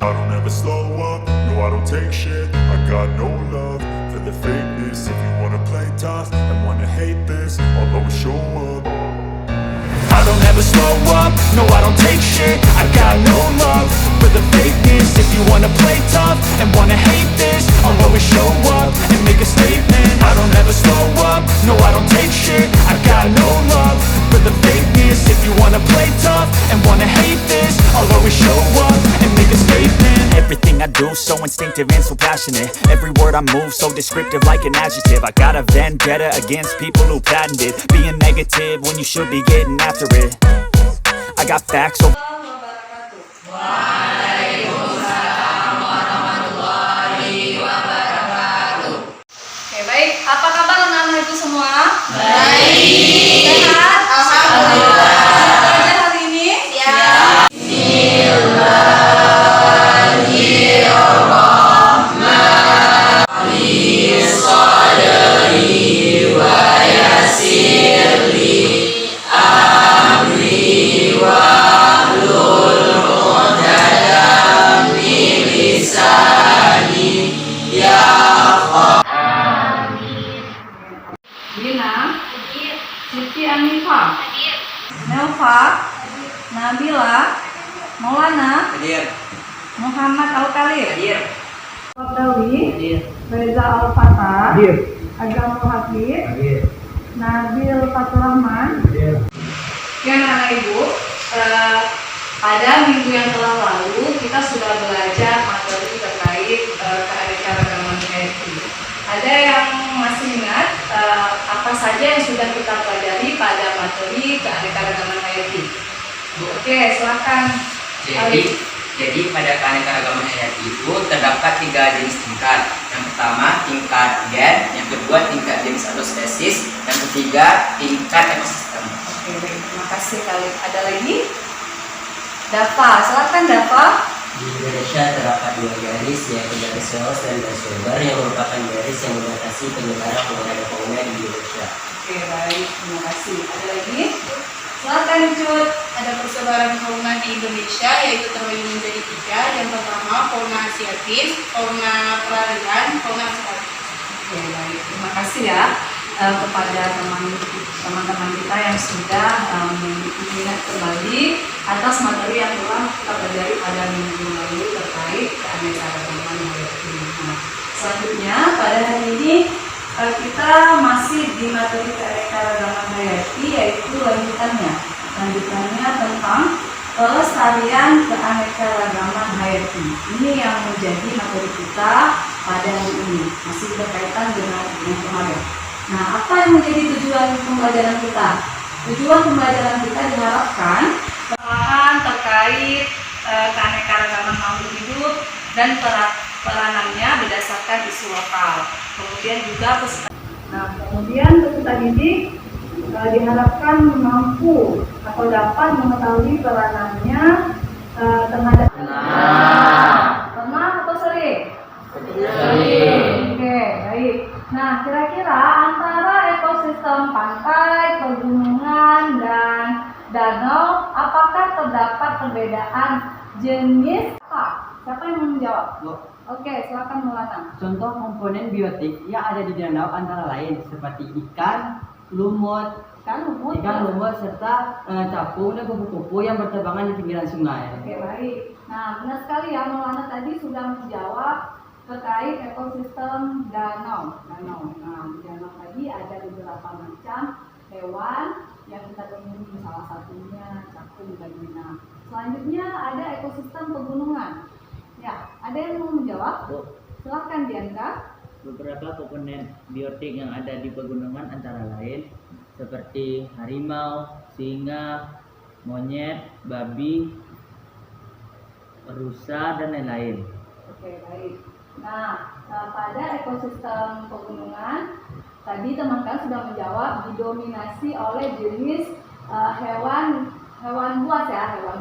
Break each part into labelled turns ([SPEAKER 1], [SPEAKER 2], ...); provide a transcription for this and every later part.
[SPEAKER 1] I don't ever slow up, no I don't take shit. I got no love for the fakeness. If you wanna play tough and wanna hate this, I'll always show up. I don't ever slow up, no I don't take shit. I got no love for the fakeness. If you wanna play tough and wanna hate this, I'll always show up and make a statement. I don't ever slow up, no I don't take shit. I got no love for the fakeness. If you wanna play tough and wanna hate this, I'll always show up and make a statement. Everything I do so instinctive and so passionate. Every word I move so descriptive like an adjective. I got a vendetta against people who patented being negative when you should be getting after it. I got facts so
[SPEAKER 2] Oke, baik. Apa kabar anak-anak itu semua? Baik. Sehat? Alhamdulillah. Belajar hari ini? Siap. Dina, Siti Anifa, Nelva, Nabila, Maulana, Muhammad Al-Khalid, Abdawi, Reza Al-Fatah, Agam Al-Hafid, Nabil Fatur Rahman. Ya anak-anak ibu, pada minggu yang telah lalu kita sudah belajar materi terkait keanekaragaman hayati. Ada yang masih ingat apa saja yang sudah kita pelajari pada materi keanekaragaman hayati? Oke, silakan.
[SPEAKER 3] Jadi pada keanekaragaman hayati itu terdapat 3 jenis tingkat. Yang pertama tingkat gen, yang kedua tingkat jenis atau spesies, yang ketiga tingkat ekosistem.
[SPEAKER 2] Oke, baik. Terima kasih Khalid. Ada lagi? Dava, silakan Dava.
[SPEAKER 4] Di Indonesia terdapat 2 garis, yaitu garis Wells dan garis Weber, yang merupakan garis yang membatasi penyebaran pengguna fauna di Indonesia.
[SPEAKER 2] Oke, baik. Terima kasih. Ada lagi? Silakan Cut.
[SPEAKER 5] Ada persebaran fauna di Indonesia yaitu terbagi menjadi 3. Yang pertama fauna asiatis, fauna perairan, fauna akustik.
[SPEAKER 2] Oke, baik. Terima kasih ya kepada teman-teman kita yang sudah mengingat kembali atas materi yang telah kita pelajari pada minggu lalu terkait keanekaragaman hayati. Nah, selanjutnya pada hari ini kita masih di materi keanekaragaman hayati, yaitu lanjutannya tentang pelestarian keanekaragaman hayati. Ini yang menjadi materi kita pada hari ini, masih berkaitan dengan yang kemarin. Nah, apa yang menjadi tujuan pembelajaran kita? Tujuan pembelajaran kita diharapkan pemahaman terkait keanekaragaman makhluk hidup dan peranannya berdasarkan isu lokal. Kemudian juga peserta didik diharapkan mampu atau dapat mengetahui peranannya terhadap pernah atau sering? Oke, baik. Nah, kira-kira antara ekosistem pantai, pegunungan, dan danau, apakah terdapat perbedaan jenis apa? Siapa yang mau menjawab? Oke, silakan Maulana.
[SPEAKER 4] Contoh komponen biotik yang ada di danau antara lain seperti ikan lumut, serta capung dan kupu-kupu yang berterbangan di pinggiran sungai.
[SPEAKER 2] Oke, baik. Nah, benar sekali ya, Maulana tadi sudah menjawab terkait ekosistem danau. Nah, di danau tadi ada beberapa macam hewan yang kita temui, salah satunya capung dan minang. Selanjutnya ada ekosistem pegunungan. Ya, ada yang mau menjawab? Silakan Dianka.
[SPEAKER 6] Beberapa komponen biotik yang ada di pegunungan antara lain seperti harimau, singa, monyet, babi, rusa, dan lain-lain.
[SPEAKER 2] Oke, baik. Nah, pada ekosistem pegunungan tadi teman-teman sudah menjawab didominasi oleh jenis hewan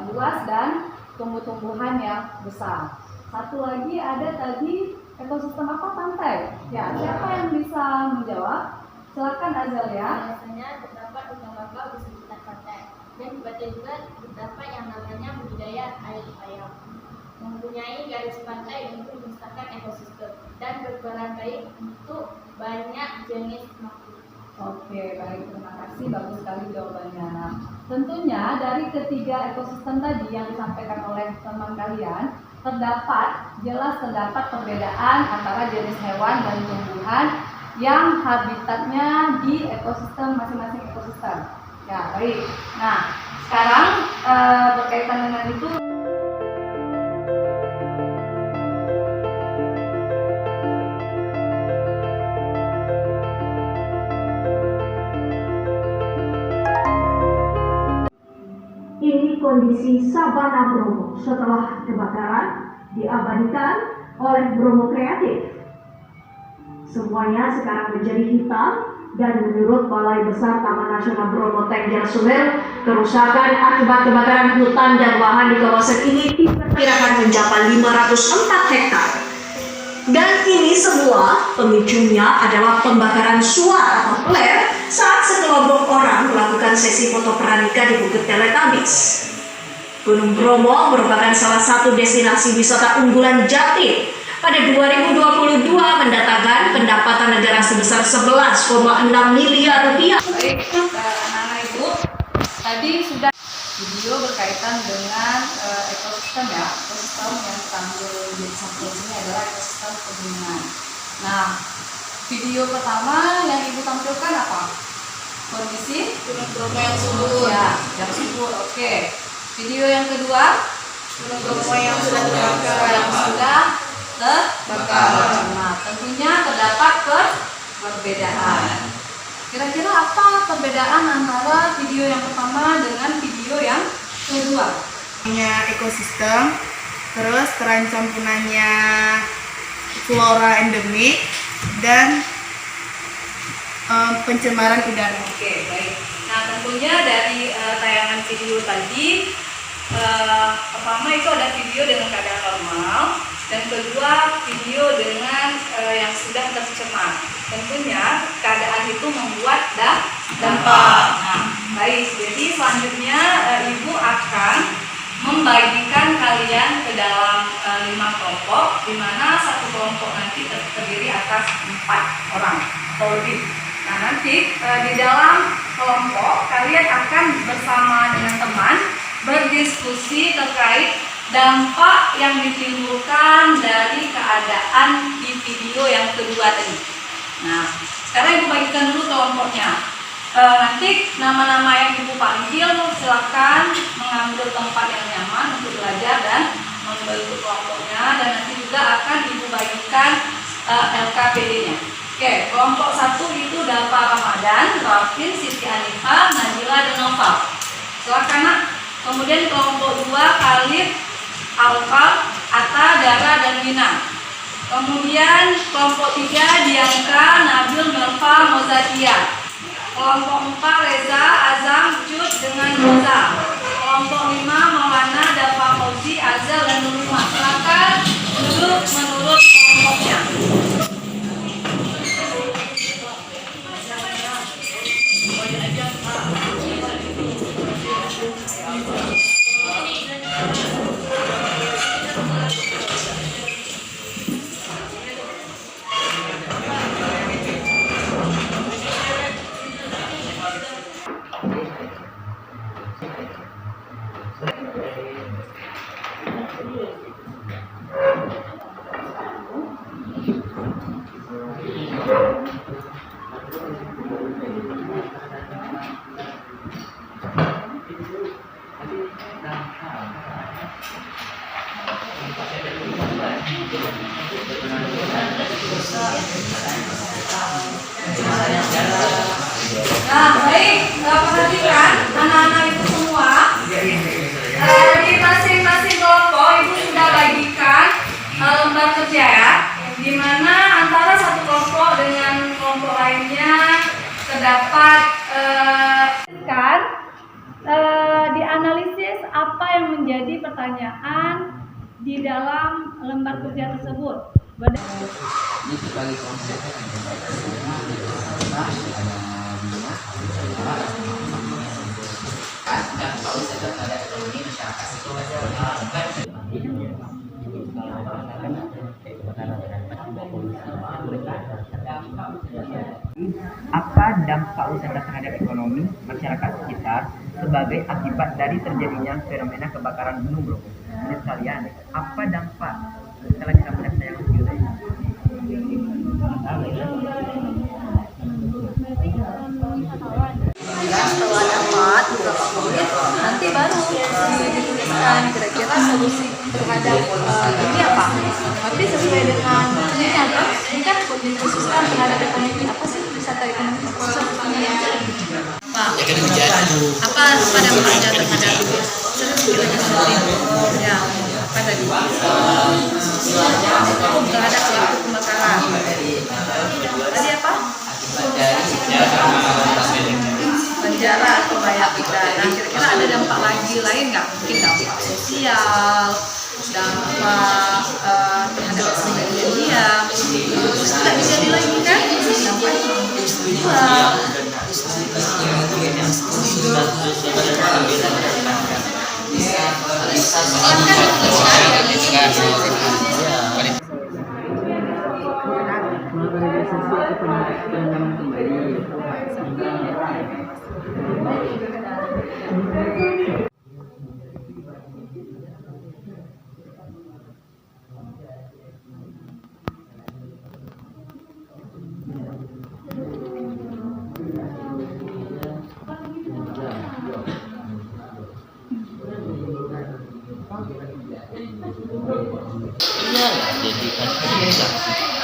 [SPEAKER 2] buas dan tumbuh-tumbuhan yang besar. Satu lagi ada tadi ekosistem apa? Pantai. Ya, siapa yang bisa menjawab? Silakan Azalia.
[SPEAKER 7] Biasanya terdapat lembaga di sekitar pantai dan juga terdapat yang namanya budidaya air ayam. mempunyai garis pantai untuk melestarikan ekosistem, dan berperan baik untuk banyak jenis makhluk.
[SPEAKER 2] Oke, baik, terima kasih, bagus sekali jawabannya. Nah, tentunya dari ketiga ekosistem tadi yang disampaikan oleh teman kalian, jelas terdapat perbedaan antara jenis hewan dan tumbuhan yang habitatnya di ekosistem masing-masing ekosistem. Ya, baik. Nah, sekarang berkaitan dengan itu,
[SPEAKER 8] ini kondisi Sabana Bromo setelah kebakaran diabadikan oleh Bromo Kreatif. Semuanya sekarang menjadi hitam, dan menurut Balai Besar Taman Nasional Bromo Tengger Semeru, kerusakan akibat kebakaran hutan dan lahan di kawasan ini diperkirakan mencapai 504 hektar. Dan ini semua pemicunya adalah pembakaran suar atau flare saat sekelompok orang melakukan sesi foto pranikah di Bukit Teletabis. Gunung Bromo merupakan salah satu destinasi wisata unggulan Jatim. Pada 2022 mendatangkan pendapatan negara sebesar 11,6 miliar rupiah.
[SPEAKER 2] baik, anak-anak ibu, tadi sudah video berkaitan dengan ekosistem ya, ekosistem yang tampil di samping ini adalah ekosistem pegunungan. Nah, video pertama yang ibu tampilkan apa? Kondisi
[SPEAKER 5] Gunung Bromo yang subur.
[SPEAKER 2] ya, yang subur. Oke. Video yang kedua,
[SPEAKER 5] Gunung Bromo yang sudah terbakar.
[SPEAKER 2] yang sudah terbakar. Nah, tentunya terdapat perbedaan. Kira-kira apa perbedaan antara video yang pertama dengan video yang kedua?
[SPEAKER 5] Punya ekosistem, terus terancam punahnya flora endemik, dan pencemaran udara.
[SPEAKER 2] Oke, baik. Nah, tentunya dari tayangan video tadi, pertama itu ada video dengan keadaan normal, dan kedua video dengan yang sudah tercemar. Tentunya keadaan itu membuat dampak. Nah, baik. Jadi selanjutnya ibu akan membagikan kalian ke dalam 5 kelompok, di mana satu kelompok nanti terdiri atas 4 orang atau lebih. Nah, nanti di dalam kelompok kalian akan bersama dengan teman berdiskusi terkait dampak yang ditimbulkan dari keadaan di video yang kedua tadi. Nah, sekarang ibu bagikan dulu kelompoknya. Nanti nama-nama yang ibu panggil silakan mengambil tempat yang nyaman untuk belajar dan membentuk kelompoknya, dan nanti juga akan ibu bagikan LKPD-nya. Oke, kelompok 1 itu Dapa Ramadan, Rafin, Siti Anifah, Najila, dan Noval. Silakan nak. Kemudian kelompok 2 Khalid, Alfal, Atta, Dara, dan Wina. Kemudian kelompok 3 Dianka, Nabil, Melva, Mozakia. Kelompok 4 Reza, Azam, Cut, dengan Roza. Kelompok 5 Maulana, Dapa, Fauzi, Azal, dan Nurima. Silakan duduk menurut kelompoknya. Nah, baik, perhatikan anak-anak itu semua. Di masing-masing kelompok ibu sudah bagikan lembar kerja ya, di mana antara satu kelompok dengan kelompok lainnya terdapat dianalisis apa yang menjadi pertanyaan di dalam lembar kerja tersebut.
[SPEAKER 3] Ini sebagai konsep dan paus pada ekonomi masyarakat. wisata terhadap ekonomi masyarakat sekitar sebagai akibat dari terjadinya fenomena kebakaran Gunung Bromo. Menurut kalian, apa dampak setelah kita melihat tayangan video tadi?
[SPEAKER 2] Setelah dapat beberapa menit, nanti baru dituliskan kira-kira solusi terhadap ini apa. Tapi sesuai dengan ini kan dikhususkan terhadap ekonomi apa sih wisata ekonomi khususnya apa dampaknya terhadap ya apa tadi terhadap pelaku kebakaran tadi apa penjara atau bayar pidana. Kira-kira ada dampak lagi lain nggak? Mungkin dampak sosial, dampak terhadap kepribadian dia. Terus nggak dijadi lagi kan? Dampak spiritual.
[SPEAKER 6] Penanaman kembali
[SPEAKER 9] jadi kan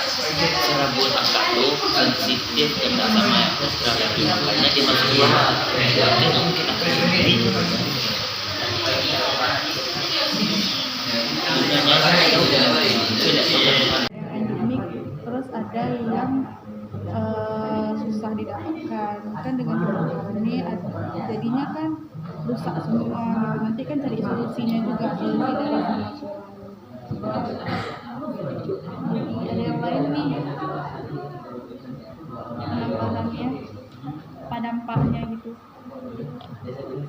[SPEAKER 9] secara buat itu sensitif kena sama terhadap makanya dimasukin berarti mungkin akan sendiri
[SPEAKER 5] terus ada yang susah didapatkan kan dengan ini jadinya kan rusak semua gitu. Nanti kan cari solusinya juga solusi dari semua ada yang lain nih penambahannya apa dampaknya gitu.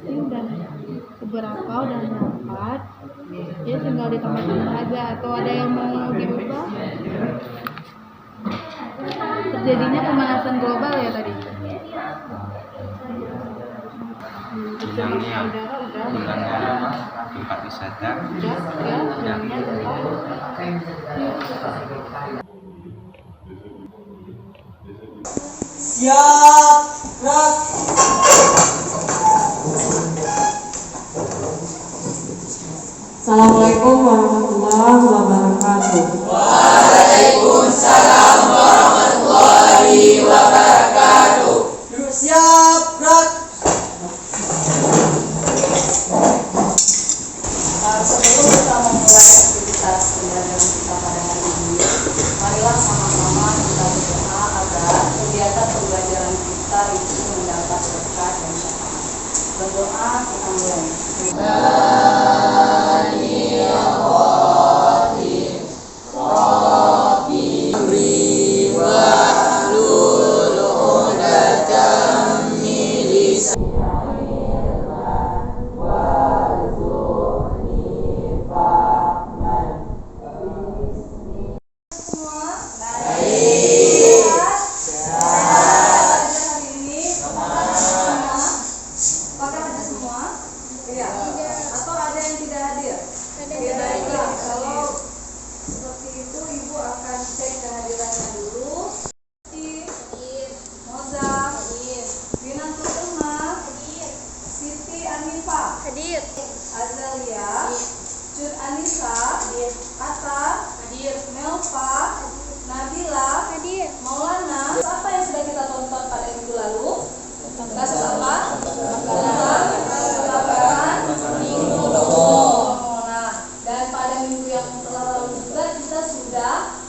[SPEAKER 5] Ini udah beberapa udah dapat ya tinggal ditambah aja atau ada yang mau diubah. Terjadinya pemanasan global ya tadi.
[SPEAKER 9] Udara udah tempat wisata
[SPEAKER 10] Siap, gerak. Assalamualaikum warahmatullahi wabarakatuh. Waalaikumsalam warahmatullahi wabarakatuh. Duduk siap, gerak.
[SPEAKER 2] Sebelum kita memulai aktivitas pembelajaran kita pada hari ini, marilah sama-sama kita berdoa agar kegiatan pembelajaran kita itu mendapat berkat dan syafaat. Berdoa kita mulai.
[SPEAKER 7] Hadir.
[SPEAKER 2] Azalia, Jud Anissa, Atta, Melva, Nabila, Maulana. Apa yang sudah kita tonton pada minggu lalu? Kasus apa? Kebakaran Minggu. Nah, dan pada minggu yang telah lalu juga kita sudah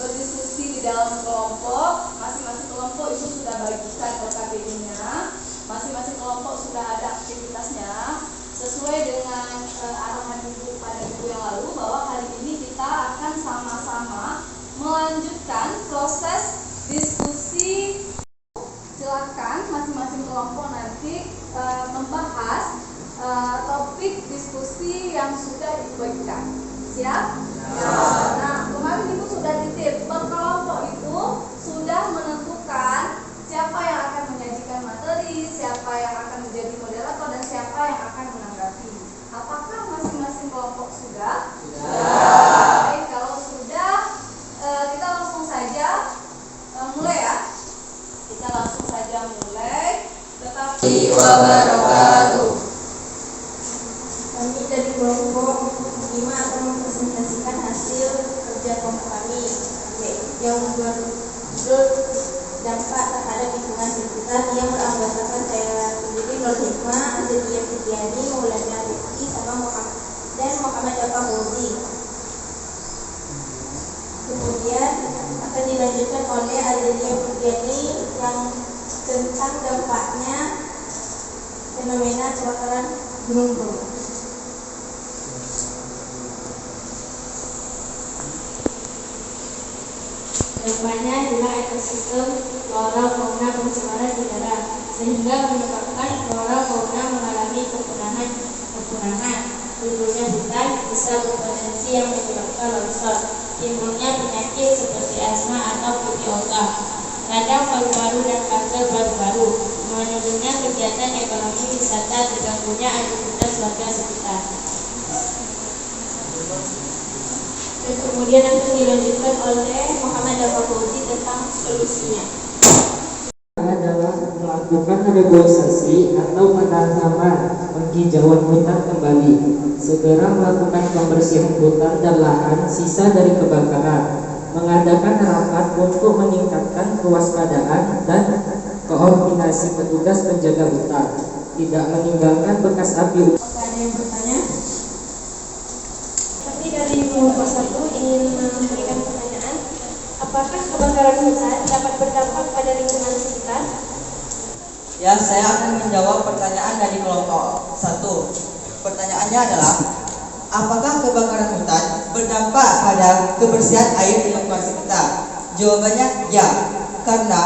[SPEAKER 2] berdiskusi di dalam kelompok. Masing-masing kelompok itu sudah bagikan LKPD-nya. Masing-masing kelompok sudah ada aktivitasnya sesuai dengan arahan ibu pada minggu yang lalu bahwa hari ini kita akan sama-sama melanjutkan proses diskusi. Silakan masing-masing kelompok nanti membahas topik diskusi yang sudah ibu bagikan. Siap? Nah, kemarin ibu sudah titip per kelompok itu sudah menentukan siapa yang akan
[SPEAKER 7] kelompok kami yang berjudul dampak terhadap lingkungan sekitar yang beranggotakan saya sendiri, Nur Hikmah, Adelia Fitriani, Maulana Rizki, sama Muhammad Jafar Hudi. Kemudian akan dilanjutkan oleh Adelia Fitriani yang tentang dampaknya fenomena kebakaran Gunung Bromo. Dampaknya adalah ekosistem flora fauna pencemaran udara sehingga menyebabkan flora fauna mengalami kekurangan. Turunnya hutan bisa berpotensi yang menyebabkan longsor, timbulnya penyakit seperti asma atau putih radang paru-paru dan kanker paru-paru, menurunnya kegiatan ekonomi wisata, terganggunya aktivitas warga sekitar. Dan kemudian akan dilanjutkan oleh Muhammad Jafar Hudi tentang solusinya.
[SPEAKER 11] Adalah melakukan reboisasi atau penanaman penghijauan hutan kembali, segera melakukan pembersihan hutan dan lahan sisa dari kebakaran, mengadakan rapat untuk meningkatkan kewaspadaan dan koordinasi petugas penjaga hutan, tidak meninggalkan bekas api.
[SPEAKER 7] Ada yang bertanya? Kami dari kelompok 1 ingin memberikan pertanyaan. Apakah kebakaran hutan dapat berdampak pada lingkungan sekitar?
[SPEAKER 10] Ya, saya akan menjawab pertanyaan dari kelompok 1. Pertanyaannya adalah, apakah kebakaran hutan berdampak pada kebersihan air di lingkungan sekitar? Jawabannya ya, karena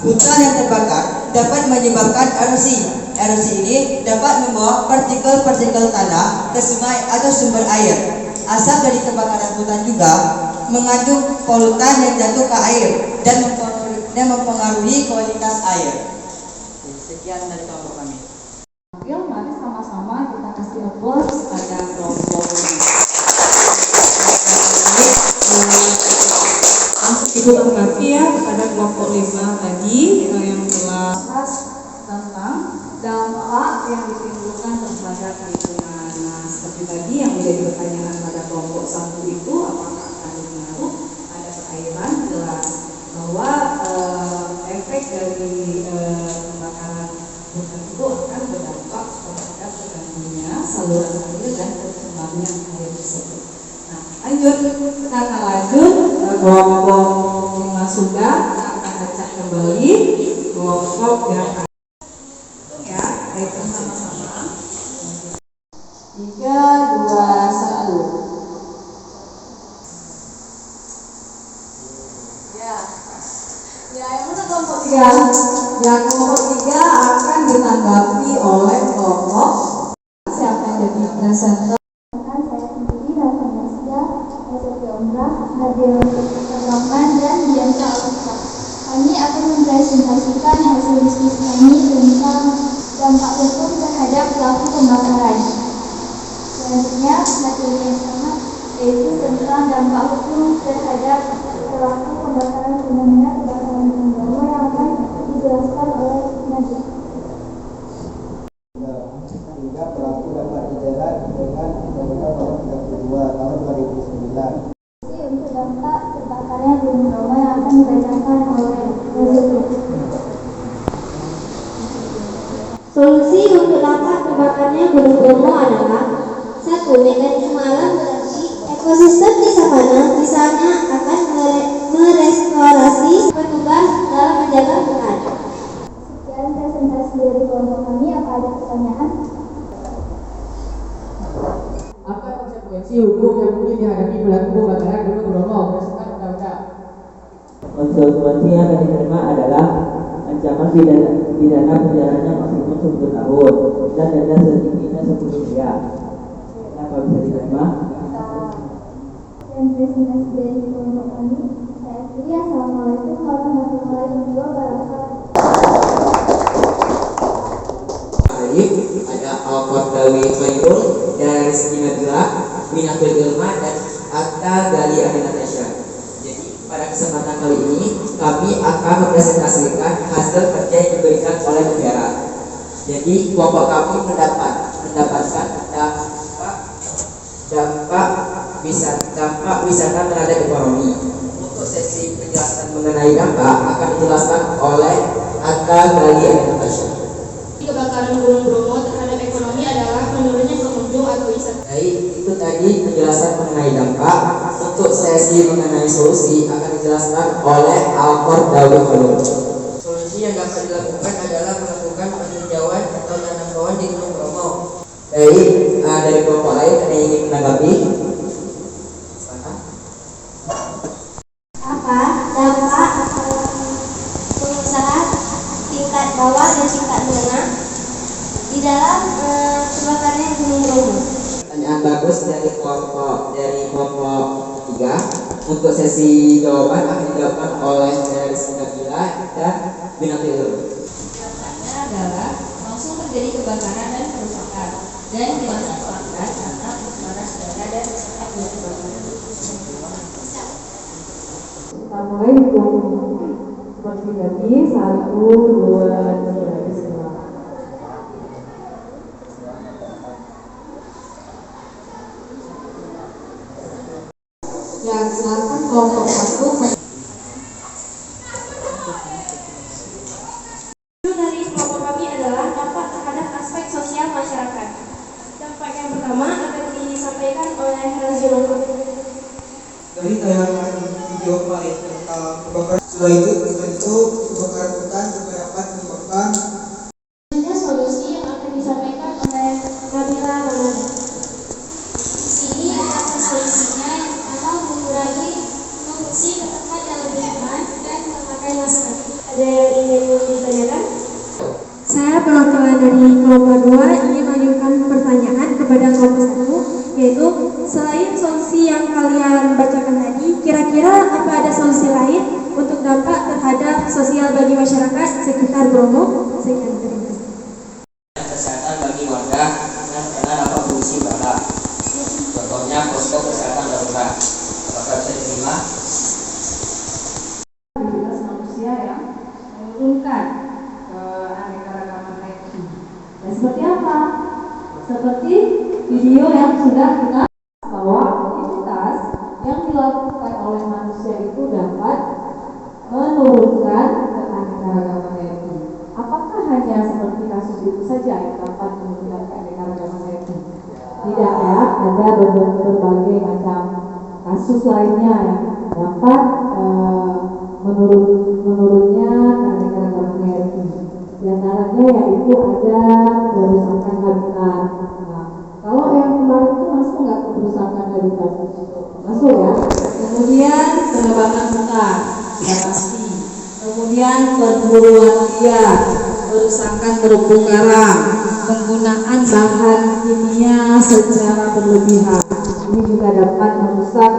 [SPEAKER 10] hutan yang terbakar dapat menyebabkan erosi. Erosi ini dapat membawa partikel-partikel tanah ke sungai atau sumber air. Asap dari kebakaran hutan juga mengandung polutan yang jatuh ke air dan mempengaruhi kualitas air. Sekian dari kelompok kami.
[SPEAKER 12] Yuk, mari sama-sama kita kasih applause pada kelompok ini. Langsung ibu tanggapi ya kepada kelompok 5 tadi yang telah bahas tentang dampak yang ditimbulkan terhadap lingkungan. Nah, seperti tadi yang menjadi pertanyaan pada kelompok 1 itu, apakah akan berpengaruh ada perairan? Jelas bahwa efek dari kebakaran hutan itu akan berdampak terhadap terganggunya saluran air dan tercemarnya air tersebut. Nah, lanjut, karena lanjut kelompok 5 sudah akan acak kembali kelompok yang ya, hitung sama-sama. 3, 2, 1. Ya, yang mana kelompok 3? Yang kelompok 3 akan ditanggapi oleh kelompok. Siapa yang jadi presenter?
[SPEAKER 7] Saya sendiri Rafa Nasya, Sophia Umrah, Nadia Rahman, dan Dianta Alfa. Kami akan mempresentasikan hasil diskusi kami tentang dampak hukum terhadap pelaku pembakaran. Selanjutnya, materi yang sama yaitu tentang dampak hukum terhadap pelaku pembakaran fenomena kebakaran gunung Bromo yang akan dijelaskan oleh Nadia.
[SPEAKER 11] Juga pelaku dapat dijerat dengan Undang-Undang Nomor 32 Tahun 2009.
[SPEAKER 7] Untuk dampak kebakaran gunung Bromo yang akan dibacakan oleh Nadia.
[SPEAKER 13] Solusi untuk dampak terbakarnya Gunung Bromo adalah 1. Mekanisme alam berarti ekosistem di savana misalnya akan merestorasi petugas dalam menjaga hutan.
[SPEAKER 7] Sekian presentasi dari kelompok kami. Apa ada pertanyaan?
[SPEAKER 11] Apa konsekuensi hukum yang mungkin dihadapi pelaku pembakaran Gunung Bromo berdasarkan undang-undang?
[SPEAKER 6] Konsekuensi yang akan diterima adalah ancaman pidana penjaranya maksimum 10 tahun dan denda setingginya 10 miliar. Apa bisa diterima?
[SPEAKER 7] Dan presentasi dari kelompok kami. Saya akhiri. Assalamualaikum warahmatullahi wabarakatuh.
[SPEAKER 11] Baik, ada Al-Qardawi Khairul dan Rizky Nabila, Minatul Ilma dan Atta Gali Natasha. Jadi pada kesempatan kali ini kami akan mempresentasikan hasil kerja yang diberikan oleh negara. Jadi kelompok kami mendapatkan dampak dampak wisata terhadap ekonomi. Untuk sesi penjelasan mengenai dampak akan dijelaskan oleh Atta Gali Natasha.
[SPEAKER 13] Kebakaran Gunung Bromo terhadap ekonomi adalah menurunnya pengunjung atau wisata.
[SPEAKER 11] Baik, itu tadi penjelasan mengenai dampak. Untuk sesi mengenai solusi akan dijelaskan oleh Alfred Dawi Kolom. Solusi yang dapat dilakukan adalah melakukan peninjauan atau tanam pohon di Gunung Bromo. Baik, dari kelompok lain ada yang ingin menanggapi?
[SPEAKER 13] Apa dampak pengusaha tingkat bawah dan tingkat menengah di dalam kebakaran Gunung Bromo?
[SPEAKER 11] Pertanyaan bagus dari kelompok 3. Untuk sesi jawaban akan dijawabkan oleh Deris Nabila dan Binatil.
[SPEAKER 14] Dampaknya adalah langsung terjadi kebakaran dan kerusakan dan dimanfaatkan karena panas udara dan rusak kebakaran.
[SPEAKER 12] Kita mulai hitung seperti tadi 1, 2, 3 semua. Ya, silakan kelompok 1.
[SPEAKER 13] Dari kelompok kami adalah dampak terhadap aspek sosial masyarakat. Dampak yang pertama akan disampaikan oleh Razulullah.
[SPEAKER 10] Dari tayangan video kemarin tentang kebakaran, setelah itu kebakaran hutan juga dapat menyebabkan
[SPEAKER 13] Solusi yang akan disampaikan oleh Nabila Ramadan. Di sini ada solusinya yang pertama mengurangi konsumsi tempat yang lebih aman dan memakai masker. Ada yang ingin ditanyakan?
[SPEAKER 7] Saya perwakilan dari kelompok 2 ingin mengajukan pertanyaan kepada kelompok 1, yaitu selain solusi yang kalian bacakan tadi, kira-kira apa ada solusi lain untuk dampak terhadap sosial bagi masyarakat sekitar Bromo? Sekian, terima kasih.
[SPEAKER 4] Kesehatan bagi warga yang terkena dampak polusi udara. Contohnya posko kesehatan darurat. Apakah bisa diterima?
[SPEAKER 12] Aktivitas manusia yang menurunkan keanekaragaman hayati. Dan seperti apa? Seperti video yang sudah kita bahwa aktivitas yang dilakukan oleh manusia itu dapat menurunkan keanekaragaman hayati. Apakah hanya seperti kasus itu saja yang dapat menurunkan keanekaragaman hayati? Tidak ya, ada berbagai macam kasus lainnya yang dapat menurunnya keanekaragaman hayati. Di antaranya yaitu ada kerusakan habitat. Nah, kalau yang kemarin itu masuk nggak kerusakan habitat? Masuk ya. Kemudian penebangan hutan, ya pasti. Kemudian perburuan liar, kerusakan terumbu karang, penggunaan bahan kimia secara berlebihan. Ini juga dapat merusak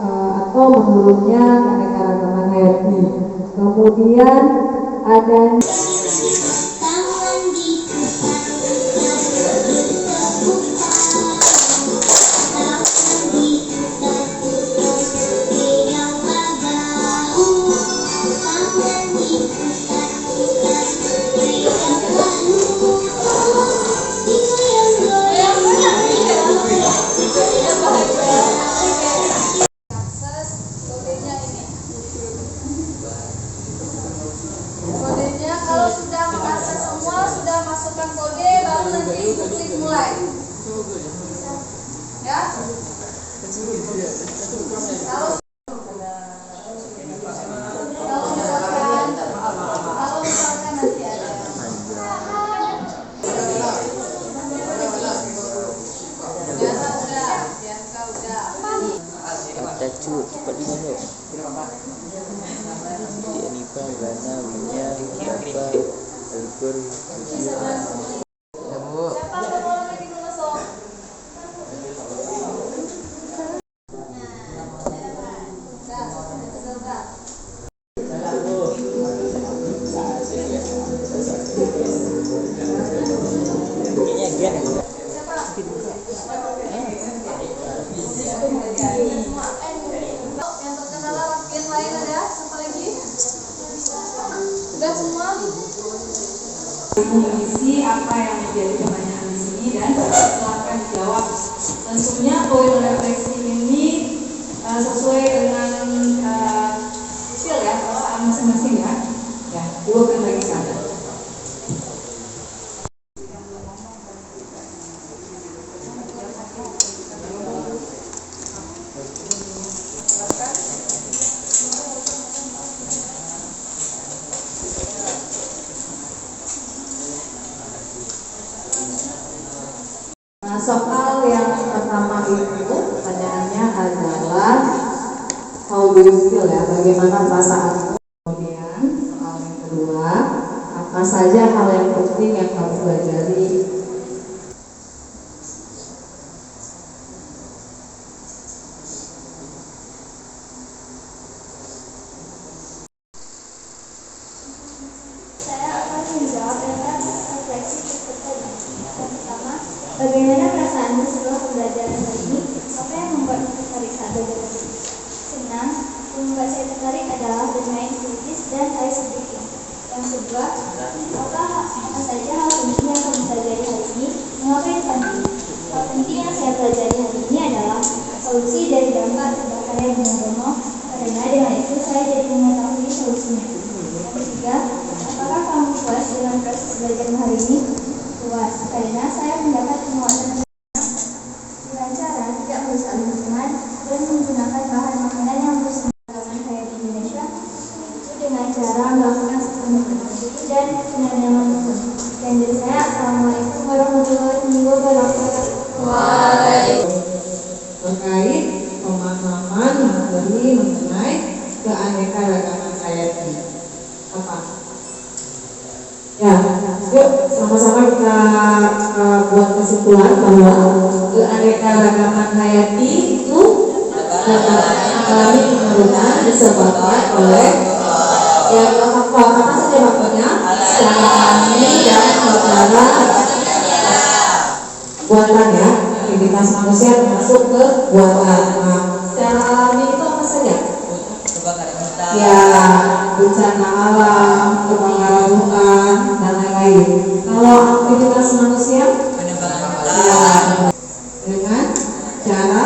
[SPEAKER 12] atau menurunnya keanekaragaman hayati. Kemudian ada
[SPEAKER 2] kodenya kalau sudah merasa semua sudah masukkan kode baru nanti instruksi mulai ya kalau misalkan nanti ada biasa udah
[SPEAKER 9] Kata cu, cepat di mana? Di Anifa, Gana, Winya, Dafa, Alkur, Lucia.
[SPEAKER 2] siapa mau lagi dulu sok yang terkendala rapian lain ada siapa lagi? Udah semua?
[SPEAKER 12] mengisi apa yang menjadi pertanyaan di sini dan silakan dijawab. Tentunya poin refleksi ini bukan lagi kanan. Nah, soal yang pertama itu pertanyaannya adalah how do you feel ya, bagaimana perasaan. Kemudian soal yang kedua, apa saja hal yang penting yang kamu pelajari.
[SPEAKER 7] Saya akan menjawab dengan refleksi peserta didik. Yang pertama, bagaimana perasaanmu setelah pembelajaran hari ini? Apa yang membuatmu tertarik saat belajar hari ini? Senang. Yang membuat saya tertarik adalah bermain kuis dan ice breaking. Yang kedua, apa saja hal penting yang kamu pelajari hari ini? Mengapa itu penting? Hal penting yang saya pelajari hari ini adalah solusi dari dampak kebakaran gunung Bromo, karena dengan itu saya jadi mengetahui solusinya. Yang ketiga, apakah kamu puas dengan proses belajar hari ini? Puas, karena saya mendapat penguatan dengan cara tidak merusak lingkungan dan menggunakan bahan makanan yang bersih kayak di Indonesia, itu dengan cara melakukan suplementasi dan sebenarnya langsung. Dan dari saya, Assalamualaikum warahmatullahi wabarakatuh.
[SPEAKER 12] Terkait pemahaman materi mengenai keanekaragaman hayati. Apa? Ya, yuk sama-sama kita buat kesimpulan bahwa keanekaragaman hayati itu dapat mengalami penurunan disebabkan oleh faktor apa saja faktornya? Secara alami dan secara buatan ya. Aktivitas manusia termasuk ke buatan. Nah, secara alami itu apa saja? Ya, bencana alam, kebakaran hutan, dan lain-lain. Kalau aktivitas manusia, ya, dengan cara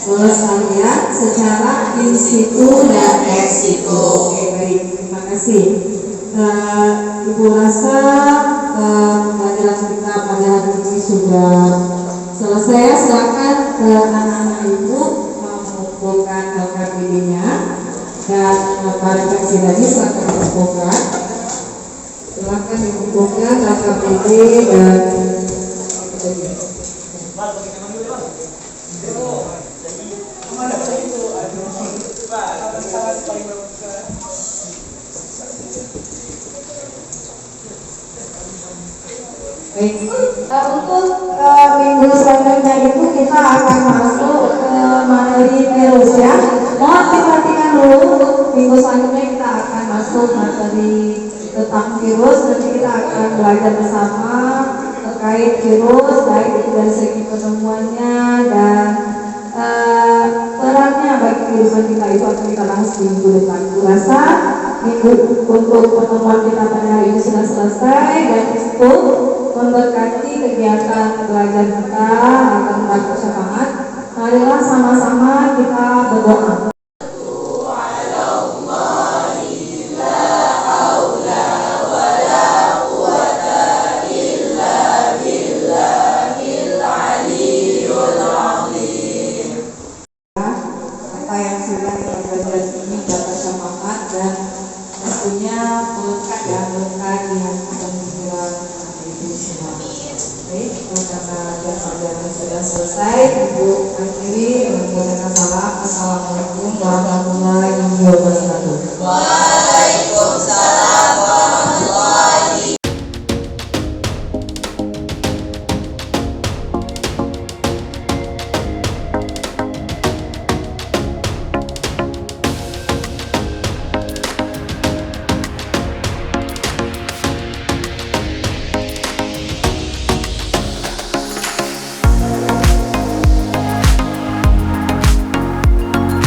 [SPEAKER 12] pelestarian secara in situ dan ex situ. Oke, baik, terima kasih. Ibu rasa pelajaran kita pada hari ini sudah selesai. Silakan anak-anak ibu mengumpulkan LKPD-nya dan para refleksi tadi silakan dikumpulkan. Silakan dikumpulkan LKPD dan
[SPEAKER 15] untuk minggu selanjutnya itu kita akan masuk ke materi virus ya. Mohon diperhatikan dulu, untuk minggu selanjutnya kita akan masuk materi tentang virus. Nanti kita akan belajar bersama terkait virus, baik itu dari segi penemuannya dan perannya bagi kehidupan kita, itu akan kita bahas di minggu depan. Kurasa minggu untuk pertemuan kita pada hari ini sudah selesai dan itu memberkati kegiatan belajar kita akan membantu semangat. Marilah sama-sama kita berdoa. Apa yang sudah kita belajar ini dapat semangat dan tentunya berkat ya, berkat yang akan segera itu semua. Baik, karena pelajaran sudah selesai, Ibu akhiri menggunakan salam.